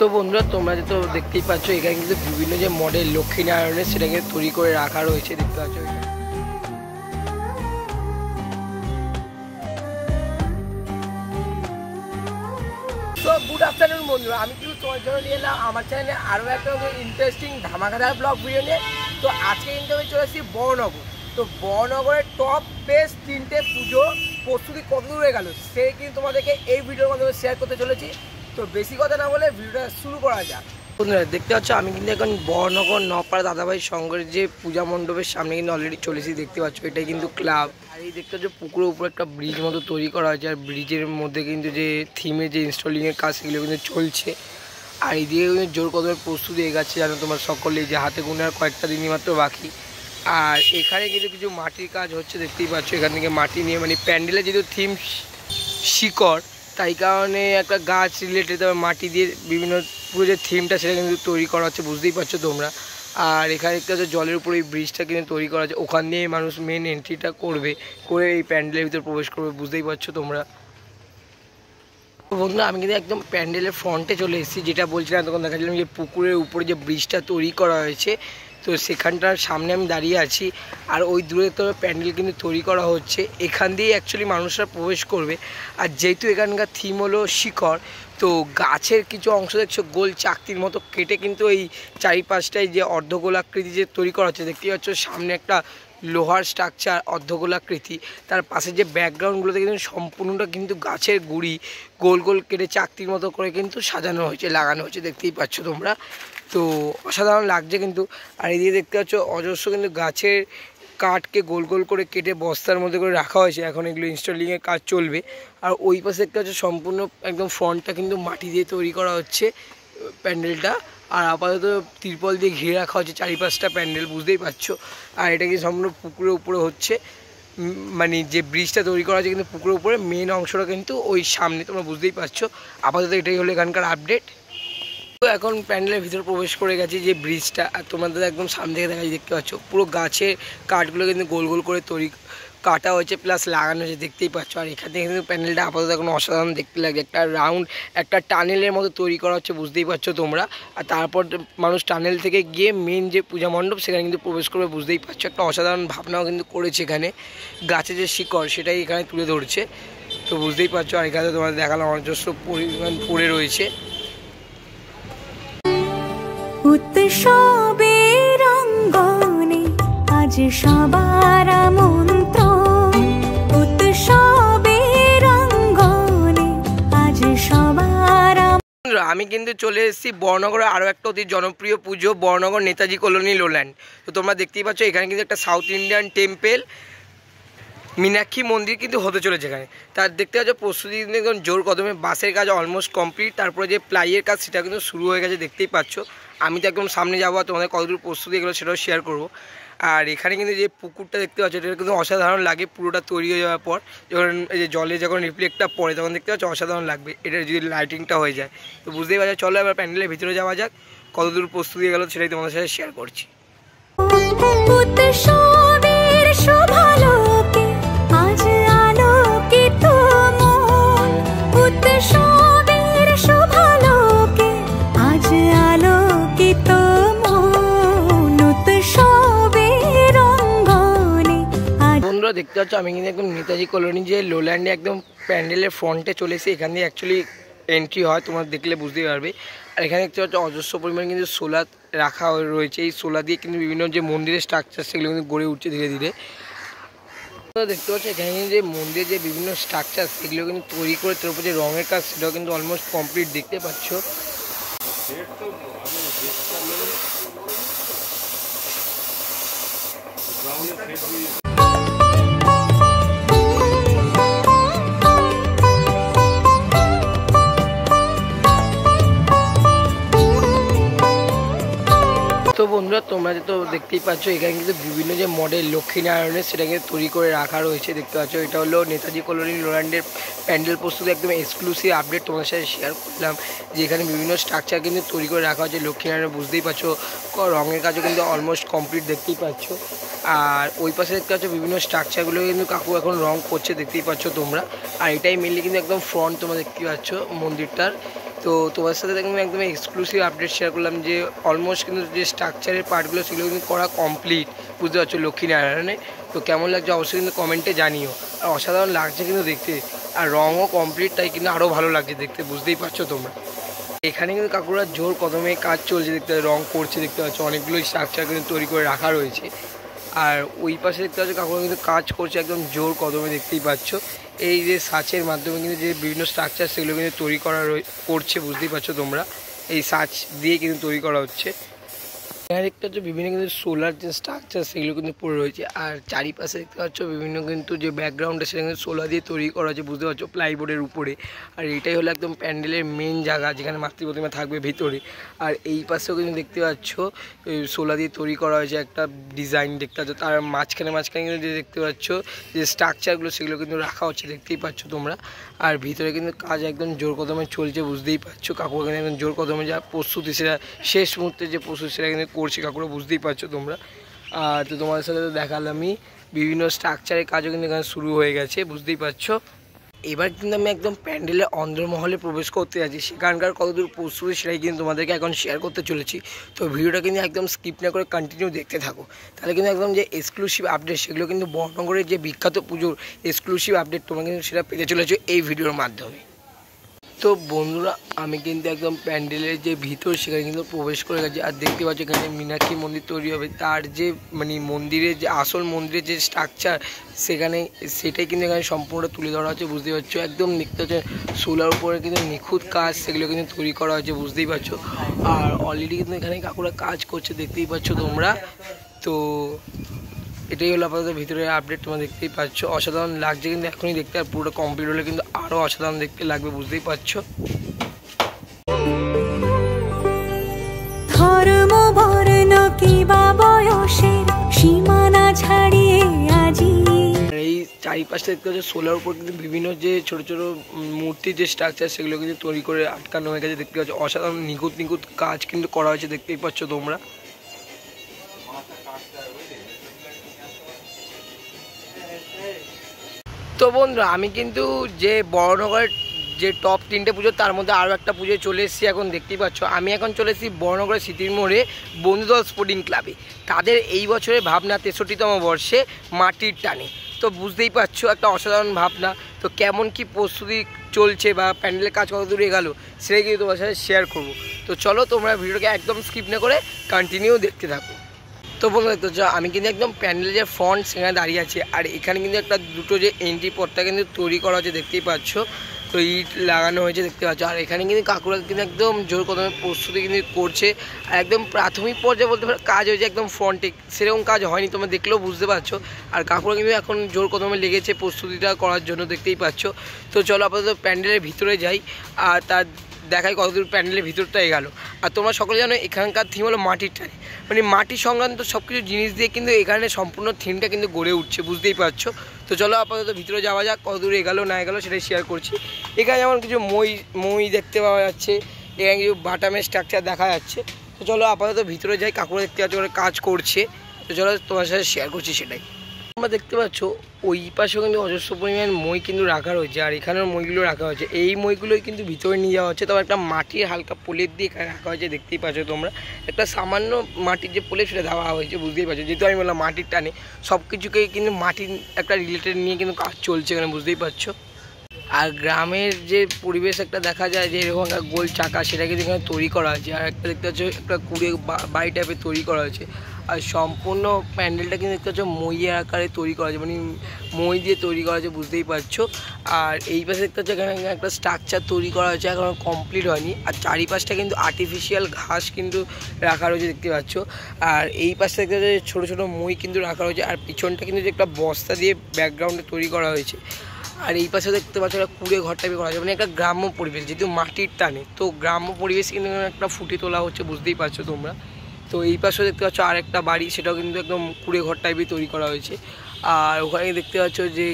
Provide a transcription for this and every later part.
তো বন্ধুরা তোমরা তো দেখতেই পাচ্ছ এখানে কিন্তু বিভিন্ন যে মডেল লক্ষ্মীনারায়ণের সেটাকে তৈরি করে রাখা রয়েছে দেখতে পাচ্ছ। তো গুড আফটারনুন বন্ধুরা, আমি কিন্তু তোমার জন্য নিয়ে এলাম আমার চ্যানেলে আরও একটা ইন্টারেস্টিং ধামাকাদার ব্লগ ভিডিও নিয়ে। তো আজকে কিন্তু আমি চলে এসেছি বড়নগর। তো বড়নগরের টপ বেস্ট 3টে পুজো প্রস্তুতি কত দূরে গেল সেই কিন্তু তোমাদেরকে এই ভিডিওর মাধ্যমে শেয়ার করতে চলেছি। তো বেশি কথা না বলে ভিডিওটা শুরু করা যাক। বন্ধুরা দেখতে পাচ্ছ আমি কিন্তু এখন বড়নগর নপাড়া দাদাভাই সংঘের যে পূজা মণ্ডপের সামনে কিন্তু অলরেডি চলেছি। দেখতে পাচ্ছ এটাই কিন্তু ক্লাব। আর এই দেখতে পাচ্ছ পুকুরের উপর একটা ব্রিজ মতো তৈরি করা হয়েছে, আর ব্রিজের মধ্যে কিন্তু যে থিমের যে ইনস্টলিংয়ের কাজ সেগুলো কিন্তু চলছে। আর এইদিকে কিন্তু জোর কদমের প্রস্তুতি এগাচ্ছে জানো তোমার সকলেই, যে হাতে গুনে আর কয়েকটা দিনই মাত্র বাকি। আর এখানে কিন্তু কিছু মাটির কাজ হচ্ছে দেখতেই পাচ্ছ। এখান থেকে মাটি নিয়ে মানে প্যান্ডেলের যেহেতু থিম শিকড়, তাই কারণে একটা গাছ রিলেটেড মাটি দিয়ে বিভিন্ন পুরো যে থিমটা সেটা কিন্তু তৈরি করা হচ্ছে, বুঝতেই পারছো তোমরা। আর এখানে একটা হচ্ছে জলের উপরে এই ব্রিজটা কিন্তু তৈরি করা হচ্ছে, ওখান দিয়ে মানুষ মেন এন্ট্রিটা করবে, করে এই প্যান্ডেলের ভিতরে প্রবেশ করবে, বুঝতেই পারছো তোমরা। বন্ধুরা আমি কিন্তু একদম প্যান্ডেলের ফ্রন্টে চলে এসেছি, যেটা বলছিলাম তখন দেখাচ্ছিলাম যে পুকুরের উপরে যে ব্রিজটা তৈরি করা হয়েছে, তো সেখানটার সামনে আমি দাঁড়িয়ে আছি। আর ওই দূরে তো প্যান্ডেল কিন্তু তৈরি করা হচ্ছে, এখান দিয়েই অ্যাকচুয়ালি মানুষরা প্রবেশ করবে। আর যেহেতু এখানকার থিম হলো শিকড়, তো গাছের কিছু অংশ দেখছো গোল চাকতির মতো কেটে কিন্তু এই চারিপাশটায় যে অর্ধগোলাকৃতি যে তৈরি করা হচ্ছে দেখতেই পাচ্ছ। সামনে একটা লোহার স্ট্রাকচার অর্ধগোলাকৃতি, তার পাশে যে ব্যাকগ্রাউন্ডগুলোতে কিন্তু সম্পূর্ণটা কিন্তু গাছের গুঁড়ি গোল গোল কেটে চাকতির মতো করে কিন্তু সাজানো হয়েছে, লাগানো হয়েছে, দেখতেই পাচ্ছ তোমরা। তো অসাধারণ লাগছে কিন্তু। আর এদিকে দেখতে পাচ্ছ অজস্র কিন্তু গাছের কাঠকে গোল গোল করে কেটে বস্তার মধ্যে করে রাখা হয়েছে, এখন এগুলো ইনস্টলিংয়ের কাজ চলবে। আর ওই পাশে দেখতে পাচ্ছ সম্পূর্ণ একদম ফ্রন্টটা কিন্তু মাটি দিয়ে তৈরি করা হচ্ছে প্যান্ডেলটা। আর আপাতত তিরপল দিয়ে ঘিরে রাখা হচ্ছে চারিপাশটা প্যান্ডেল, বুঝতেই পারছো। আর এটা কি সম্পূর্ণ পুকুরের উপরে হচ্ছে, মানে যে ব্রিজটা তৈরি করা হচ্ছে কিন্তু পুকুরের উপরে, মেন অংশটা কিন্তু ওই সামনে, তোমরা বুঝতেই পারছো। আপাতত এটাই হলো এখানকার আপডেট। তো এখন প্যান্ডেলের ভিতরে প্রবেশ করে গেছি যে ব্রিজটা, আর তোমাদের একদম সামনে থেকে দেখা দেখতে পাচ্ছ পুরো গাছের কাঠগুলো কিন্তু গোল গোল করে তৈরি কাটা হয়েছে প্লাস লাগানো হয়েছে, দেখতেই পাচ্ছ। আর এখান থেকে কিন্তু প্যান্ডেলটা আপাতত এখন অসাধারণ দেখতে লাগে, একটা রাউন্ড একটা টানেলের মতো তৈরি করা হচ্ছে, বুঝতেই পারছো তোমরা। আর তারপর মানুষ টানেল থেকে গিয়ে মেন যে পূজা মণ্ডপ সেখানে কিন্তু প্রবেশ করবে, বুঝতেই পারছো। একটা অসাধারণ ভাবনাও কিন্তু করেছে এখানে, গাছের যে শিকড় সেটাই এখানে তুলে ধরছে, তো বুঝতেই পারছো। আর এখানে তোমাদের দেখালাম অজস্র পরিমাণ পড়ে রয়েছে। উৎসবের অঙ্গনে আজ সবার আমন্ত্রণ, উৎসবের অঙ্গনে আজ সবার। আমি কিন্তু চলে এসেছি বড়নগরের আরও একটা অতি জনপ্রিয় পুজো, বড়নগর নেতাজি কলোনি লোল্যান্ড। তো তোমরা দেখতেই পাচ্ছ এখানে কিন্তু একটা সাউথ ইন্ডিয়ান টেম্পল মীনাক্ষী মন্দির কিন্তু হতে চলেছে এখানে। তার দেখতে পাচ্ছ প্রস্তুতি কিন্তু জোর কদমে, বাসের কাজ অলমোস্ট কমপ্লিট, তারপরে যে প্লাইয়ের কাজ সেটা কিন্তু শুরু হয়ে গেছে, দেখতেই পাচ্ছ। আমি তো একদম সামনে যাবো, তোমাদের কতদূর প্রস্তুতি এগুলো সেটাও শেয়ার করবো। আর এখানে কিন্তু যে পুকুরটা দেখতে পাচ্ছ এটা কিন্তু অসাধারণ লাগে, পুরোটা তৈরি হয়ে যাওয়ার পর যখন এই যে জলে যখন রিফ্লেক্টটা পড়ে তখন দেখতে পাচ্ছ অসাধারণ লাগবে, এটা যদি লাইটিংটা হয়ে যায়। তো বুঝতেই পারছো, চলো এবার প্যান্ডেলের ভিতরে যাওয়া যাক, কতদূর প্রস্তুতি গেল সেটাই তোমাদের সাথে শেয়ার করছি। দেখতে পাচ্ছ আমি কিন্তু একদম নেতাজি কলোনি যে লোল্যান্ডে একদম প্যান্ডেলের ফ্রন্টে চলে এসে, এখান দিয়ে অ্যাকচুয়ালি এন্ট্রি হয়, তোমরা দেখলে বুঝতেই পারবে। আর এখানে দেখতে পাচ্ছ অজস্র পরিমাণ কিন্তু সোলার রাখা রয়েছে, এই সোলার দিয়ে কিন্তু বিভিন্ন যে মন্দিরের স্ট্রাকচার সেগুলো কিন্তু গড়ে উঠছে ধীরে ধীরে। দেখতে পাচ্ছ এখানে কিন্তু যে মন্দিরের যে বিভিন্ন স্ট্রাকচার সেগুলো কিন্তু তৈরি করে তার উপর যে রঙের কাজ সেটাও কিন্তু অলমোস্ট কমপ্লিট, দেখতে পাচ্ছ। তো বন্ধুরা তোমরা তো দেখতেই পাচ্ছ এখানে কিন্তু বিভিন্ন যে মডেল লক্ষ্মীনারায়ণের সেটা কিন্তু তৈরি করে রাখা রয়েছে, দেখতে পাচ্ছ। এটা হলো নেতাজি কলোনি লোল্যান্ডের প্যান্ডেল প্রস্তুতি একদম এক্সক্লুসিভ আপডেট তোমাদের সাথে শেয়ার করলাম, যে এখানে বিভিন্ন স্ট্রাকচার কিন্তু তৈরি করে রাখা হচ্ছে লক্ষ্মীনারায়ণ, বুঝতেই পারছো। রঙের কাজও কিন্তু অলমোস্ট কমপ্লিট, দেখতেই পাচ্ছ। আর ওই পাশে দেখতে পাচ্ছ বিভিন্ন স্ট্রাকচারগুলো কিন্তু কাকু এখন রং করছে, দেখতেই পাচ্ছ তোমরা। আর এটাই মেনলি কিন্তু একদম ফ্রন্ট তোমরা দেখতে পাচ্ছ মন্দিরটার। তো তোমার সাথে দেখুন একদম এক্সক্লুসিভ আপডেট শেয়ার করলাম যে অলমোস্ট কিন্তু যে স্ট্রাকচারের পার্টগুলো সেগুলো কিন্তু করা কমপ্লিট, বুঝতে পারছো, লক্ষ্মীনারায়ণে। তো কেমন লাগছে অবশ্যই কিন্তু কমেন্টে জানিও। আর অসাধারণ লাগছে কিন্তু দেখতে, আর রঙও কমপ্লিট, তাই কিন্তু আরও ভালো লাগছে দেখতে, বুঝতেই পারছো তোমরা। এখানে কিন্তু কাকুরা জোর কদমে কাজ চলছে দেখতে, রং করছে দেখতে পাচ্ছ, অনেকগুলো স্ট্রাকচার কিন্তু তৈরি করে রাখা রয়েছে। আর ওই পাশে দেখতে পাচ্ছ কাকুরা কিন্তু কাজ করছে একদম জোর কদমে, দেখতেই পাচ্ছ। এই যে সাঁচের মাধ্যমে কিন্তু যে বিভিন্ন স্ট্রাকচার সেগুলো কিন্তু তৈরি করা করছে, বুঝতেই পারছো তোমরা। এই সাঁচ দিয়ে কিন্তু তৈরি করা হচ্ছে। এখানে দেখতে পাচ্ছ বিভিন্ন কিন্তু সোলার যে স্ট্রাকচার সেগুলো কিন্তু পড়ে রয়েছে। আর চারিপাশে দেখতে পাচ্ছ বিভিন্ন কিন্তু যে ব্যাকগ্রাউন্ডে সেটা কিন্তু সোলার দিয়ে তৈরি করা হচ্ছে, বুঝতে পারছো, প্লাইবোর্ডের উপরে। আর এটাই হলো একদম প্যান্ডেলের মেন জায়গা যেখানে মাতৃ প্রতিমা থাকবে ভিতরে। আর এই পাশেও কিন্তু দেখতে পাচ্ছ সোলার দিয়ে তৈরি করা হয়েছে একটা ডিজাইন দেখতে পাচ্ছ। তার মাঝখানে কিন্তু যে দেখতে পাচ্ছ যে স্ট্রাকচারগুলো সেগুলো কিন্তু রাখা হচ্ছে, দেখতেই পাচ্ছ তোমরা। আর ভিতরে কিন্তু কাজ একদম জোর কদমে চলছে, বুঝতেই পারছো। কাকুরা কিন্তু একদম জোর কদমে যা প্রস্তুতি, সেটা শেষ মুহূর্তে যে প্রস্তুতি সেটা কিন্তু করছে কাকুরা, বুঝতেই পারছো তোমরা। আর তো তোমাদের সাথে তো দেখালামই বিভিন্ন স্ট্রাকচারের কাজও কিন্তু এখানে শুরু হয়ে গেছে, বুঝতেই পারছো। এবার কিন্তু আমি একদম প্যান্ডেলের অন্দরমহলে প্রবেশ করতে যাচ্ছি, সেখানকার কতদূর প্রস্তুতি সেটাই কিন্তু তোমাদেরকে এখন শেয়ার করতে চলেছি। তো ভিডিওটা কিন্তু একদম স্কিপ না করে কন্টিনিউ দেখতে থাকো, তাহলে কিন্তু একদম যে এক্সক্লুসিভ আপডেট সেগুলো কিন্তু বর্ণনগরের যে বিখ্যাত পুজোর এক্সক্লুসিভ আপডেট তোমরা কিন্তু সেটা পেতে চলেছো এই ভিডিওর মাধ্যমে। তো বন্ধুরা, আমি কিন্তু একদম প্যান্ডেলের যে ভিতর সেখানে কিন্তু প্রবেশ করে গেছি। আর দেখতে পাচ্ছি এখানে মীনাক্ষী মন্দির তৈরি হবে, তার যে মানে মন্দিরের যে আসল মন্দিরের যে স্ট্রাকচার সেটাই কিন্তু এখানে সম্পূর্ণ তুলে ধরা হচ্ছে, বুঝতেই পারছো। একদম দেখতে হচ্ছে সোলার উপরে কিন্তু নিখুঁত কাজ সেগুলো কিন্তু তৈরি করা হয়েছে, বুঝতেই পারছো। আর অলরেডি কিন্তু এখানে কাকুরা কাজ করছে, দেখতেই পাচ্ছ তোমরা। তো এটাই হলো আপাতত ভিতরের আপডেট, তোমরা দেখতেই পাচ্ছ। অসাধারণ লাগছে কিন্তু এখনই দেখতে, আর পুরোটা কমপ্লিট হলে কিন্তু আরও অসাধারণ দেখতে লাগবে, বুঝতেই পারছো। ধর্ম বর্ণ কিবা বয়সের সীমানা ছাড়িয়ে আজি এই চারিপাশটা দেখতে পাচ্ছ সোলার উপর কিন্তু বিভিন্ন যে ছোট ছোট মূর্তির যে স্ট্রাকচার সেগুলো কিন্তু তৈরি করে আটকানো হয়ে গেছে, দেখতে পাচ্ছ। অসাধারণ নিখুঁত কাজ কিন্তু করা হয়েছে, দেখতেই পাচ্ছ তোমরা। তো বন্ধুরা, আমি কিন্তু যে বড়নগরের যে টপ 3টে পুজো তার মধ্যে আরও একটা পুজোয় চলে এসেছি, এখন দেখতেই পাচ্ছ। আমি এখন চলে এসেছি বড়নগরের স্মৃতির মোড়ে বন্ধুদল স্পোর্টিং ক্লাবে। তাদের এই বছরের ভাবনা 63তম বর্ষে মাটির টানে। তো বুঝতেই পারছো একটা অসাধারণ ভাবনা। তো কেমন কি প্রস্তুতি চলছে বা প্যান্ডেলের কাজ কত দূর এগোলো সেটাই কিন্তু তোমার সাথে শেয়ার করবো। তো চলো তোমরা ভিডিওটাকে একদম স্কিপ না করে কন্টিনিউ দেখতে থাকো। তো বন্ধুরা, তো আমি কিন্তু একদম প্যান্ডেলের যে ফ্রন্ট সেখানে দাঁড়িয়ে আছি। আর এখানে কিন্তু একটা দুটো যে এন্ট্রি পথটা কিন্তু তৈরি করা হচ্ছে, দেখতেই পাচ্ছ। তো ইট লাগানো হয়েছে, দেখতে পাচ্ছ। আর এখানে কিন্তু কাকুরা কিন্তু একদম জোর কদমে প্রস্তুতি কিন্তু করছে। আর একদম প্রাথমিক পর্যায়ে বলতে পারো কাজ হয়েছে একদম ফ্রন্টে, সেরকম কাজ হয়নি, তোমরা দেখলেও বুঝতে পারছো। আর কাকুরা কিন্তু এখন জোর কদমে লেগেছে প্রস্তুতিটা করার জন্য, দেখতেই পাচ্ছ। তো চলো আপাতত প্যান্ডেলের ভিতরে যাই আর তার দেখাই কতদূর প্যান্ডেলের ভিতরটা এগেলো। আর তোমরা সকলে জানো এখানকার থিম হলো মাটির টানে, মানে মাটি সংক্রান্ত সব কিছু জিনিস দিয়ে কিন্তু এখানে সম্পূর্ণ থিমটা কিন্তু গড়ে উঠছে, বুঝতেই পারছো। তো চলো আপাতত ভিতরে যাওয়া যাক, কতদূর এগেলো না এগেলো সেটাই শেয়ার করছি। এখানে যেমন কিছু মই দেখতে পাওয়া যাচ্ছে, এখানে কিছু বাটামের স্ট্রাকচার দেখা যাচ্ছে। তো চলো আপাতত ভিতরে যাই, কাকুরা দেখতে পাচ্ছ কাজ করছে। তো চলো তোমার সাথে শেয়ার করছি সেটাই। তোমরা দেখতে পাচ্ছ ওই পাশেও কিন্তু অজস্র পরিমাণ মই কিন্তু রাখা রয়েছে, আর এখানেও মইগুলো রাখা হয়েছে। এই মইগুলোই কিন্তু ভিতরে নিয়ে যাওয়া হচ্ছে। তবে একটা মাটির হালকা প্রলেপ দিয়ে এখানে রাখা হয়েছে, দেখতেই পাচ্ছ তোমরা। একটা সামান্য মাটির যে প্রলেপ সেটা দেওয়া হয়েছে, বুঝতেই পারছো। যেহেতু আমি বললাম মাটির টানে সব কিছুকেই কিন্তু মাটির একটা রিলেটেড নিয়ে কিন্তু কাজ চলছে এখানে, বুঝতেই পারছো। আর গ্রামের যে পরিবেশ একটা দেখা যায় যে এরকম একটা গোল চাকা, সেটা কিন্তু এখানে তৈরি করা হয়েছে। আর একটা দেখতে পাচ্ছ একটা কুড়ে বাড়ি টাইপের তৈরি করা হয়েছে। আর সম্পূর্ণ প্যান্ডেলটা কিন্তু দেখতে পাচ্ছ মইয়ের আকারে তৈরি করা হয়েছে, মানে মই দিয়ে তৈরি করা হয়েছে, বুঝতেই পারছো। আর এই পাশে দেখতে পাচ্ছ এখানে একটা স্ট্রাকচার তৈরি করা হয়েছে, এখনো কমপ্লিট হয়নি। আর চারিপাশটা কিন্তু আর্টিফিশিয়াল ঘাস কিন্তু রাখা রয়েছে, দেখতে পাচ্ছ। আর এই পাশে দেখতে পাচ্ছ ছোটো ছোটো মই কিন্তু রাখা রয়েছে। আর পিছনটা কিন্তু একটা বস্তা দিয়ে ব্যাকগ্রাউন্ডে তৈরি করা হয়েছে। আর এই পাশে দেখতে পাচ্ছ একটা কুড়ে ঘর টাইপের করা হয়েছে, মানে একটা গ্রাম্য পরিবেশ, যেহেতু মাটির টানে তো গ্রাম্য পরিবেশ কিন্তু একটা ফুটে তোলা হচ্ছে, বুঝতেই পারছো তোমরা। তো এই পাশেও দেখতে পাচ্ছ আর একটা বাড়ি, সেটাও কিন্তু একদম কুড়ে ঘর টাইপের তৈরি করা হয়েছে। আর ওখানে দেখতে পাচ্ছ যে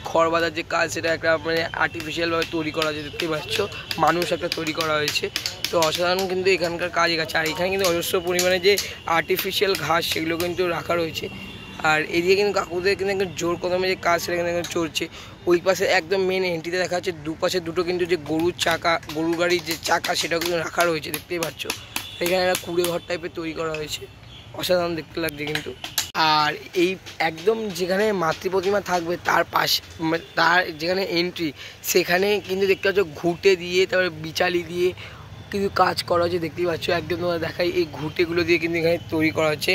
খড় বাঁধার যে কাজ সেটা একটা মানে আর্টিফিশিয়ালভাবে তৈরি করা হয়েছে, দেখতে পাচ্ছ। মানুষ একটা তৈরি করা হয়েছে। তো অসাধারণ কিন্তু এখানকার কাজ গেছে। আর এখানে কিন্তু অজস্র পরিমাণে যে আর্টিফিশিয়াল ঘাস সেগুলো কিন্তু রাখা রয়েছে। আর এদিকে কিন্তু কাকুদের কিন্তু একদম জোর কদমে যে কাজ সেটা কিন্তু চলছে। ওই পাশে একদম মেন এন্ট্রিতে দেখা যাচ্ছে দুপাশে দুটো কিন্তু যে গরুর গাড়ির যে চাকা সেটাও কিন্তু রাখা রয়েছে, দেখতেই পাচ্ছ। এখানে একটা কুড়ে ঘর টাইপের তৈরি করা হয়েছে, অসাধারণ দেখতে লাগছে কিন্তু। আর এই একদম যেখানে মাতৃ প্রতিমা থাকবে তার পাশে তার যেখানে এন্ট্রি সেখানে কিন্তু দেখতে পাচ্ছ ঘুঁটে দিয়ে তারপরে বিচালি দিয়ে কিন্তু কাজ করা হচ্ছে, দেখতেই পাচ্ছ। একদম তোমরা দেখাই এই ঘুঁটেগুলো দিয়ে কিন্তু এখানে তৈরি করা হচ্ছে,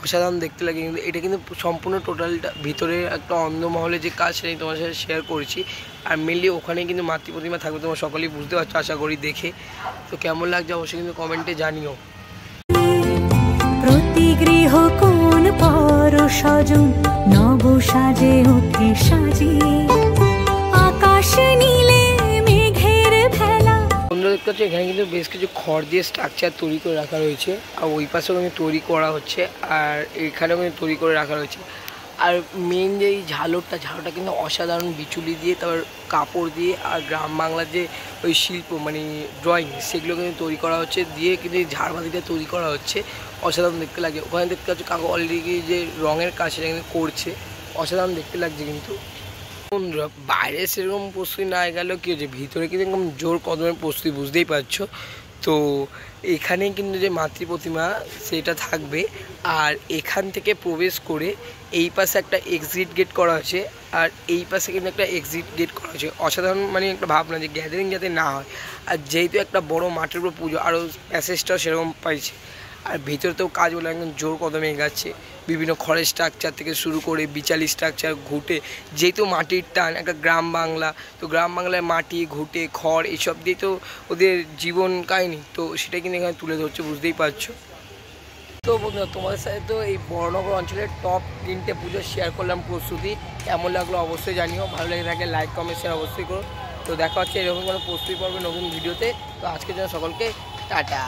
অসাধারণ দেখতে লাগে কিন্তু। এটা কিন্তু সম্পূর্ণ টোটালটা ভিতরে একটা অন্ধমহলে যে কাজ সেটাই তোমার সাথে শেয়ার করেছি। আর মেনলি ওখানে কিন্তু মাতৃ প্রতিমা থাকবে, তোমরা সকলেই বুঝতে পারছো আশা করি দেখে। তো কেমন লাগছে অবশ্যই কিন্তু কমেন্টে জানিও। প্রতি গৃহ কোন পর সজন নব সাজে ওঠে সাজিয়ে, আকাশ নীলে মেঘের ভেলা। বন্ধুরা দেখতে পাচ্ছ এখানে কিন্তু বেশ কিছু খড় দিয়ে স্ট্রাকচার তৈরি করে রাখা রয়েছে, আর ওই পাশেও কিন্তু তৈরি করা হচ্ছে, আর এখানেও কিন্তু তৈরি করে রাখা রয়েছে। আর মেন যে এই ঝালরটা কিন্তু অসাধারণ বিচুলি দিয়ে তারপর কাপড় দিয়ে আর গ্রাম বাংলার যে ওই শিল্প মানে ড্রয়িং সেগুলো কিন্তু তৈরি করা হচ্ছে, দিয়ে কিন্তু এই ঝাড়বাতিটা তৈরি করা হচ্ছে, অসাধারণ দেখতে লাগে। ওখানে দেখতে পাচ্ছ কাকু অলরেডি যে রঙের কাজ সেটা কিন্তু করছে, অসাধারণ দেখতে লাগছে কিন্তু। বন্ধুরা বাইরে সেরকম প্রস্তুতি না গেলেও কী হচ্ছে, ভিতরে কিন্তু একদম জোর কদমের প্রস্তুতি, বুঝতেই পারছো। তো এখানে কিন্তু যে মাতৃ প্রতিমা সেটা থাকবে, আর এখান থেকে প্রবেশ করে এই পাশে একটা এক্সিট গেট করা হয়েছে, আর এই পাশে কিন্তু একটা এক্সিট গেট করা হয়েছে। অসাধারণ মানে একটা ভাবনা যে গ্যাদারিং যাতে না হয়, আর যেহেতু একটা বড় মাঠের উপর পুজো আরও প্যাসেজটাও সেরকম পাইছে। আর ভিতরতেও কাজ বলে একদম জোর কদমে এগাচ্ছে, বিভিন্ন খড়ের স্ট্রাকচার থেকে শুরু করে বিচালি স্ট্রাকচার ঘুঁটে, যেহেতু মাটির টান একটা গ্রাম বাংলা, তো গ্রাম বাংলায় মাটি ঘুঁটে খড় এইসব দিয়ে তো ওদের জীবন কাহিনি, তো সেটা কিন্তু এখানে তুলে ধরছে, বুঝতেই পারছো। তো বন্ধুরা তোমাদের সাথে তো এই বড়নগর অঞ্চলের টপ 3টে পুজো শেয়ার করলাম প্রস্তুতি, কেমন লাগলো অবশ্যই জানিও। ভালো লেগে থাকে লাইক কমেন্ট শেয়ার অবশ্যই করো। তো দেখা হচ্ছে এরকম কোনো প্রস্তুতি পর্বে নতুন ভিডিওতে। তো আজকের জন্য সকলকে টাটা।